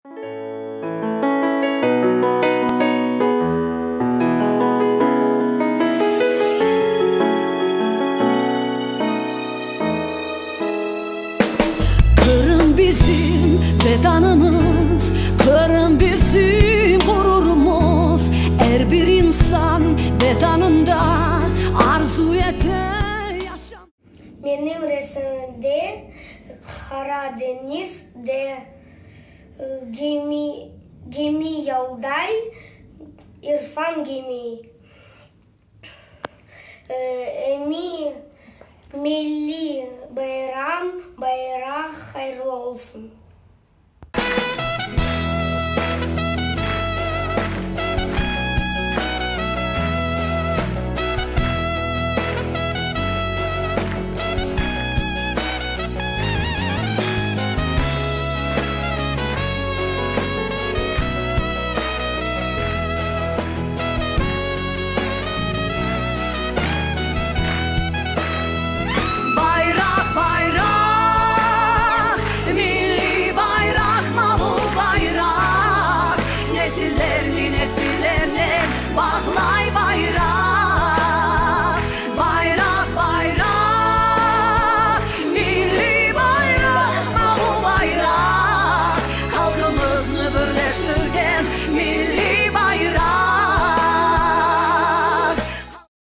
Kırım bizim bedanımız, kırım bizim gururumuz. Her bir insan bedanında arzu eder yaşam. Benim resimde Karadeniz'de gemi yolday, İrfan gemi. Milli bayrak hayırlı olsun. Nesiller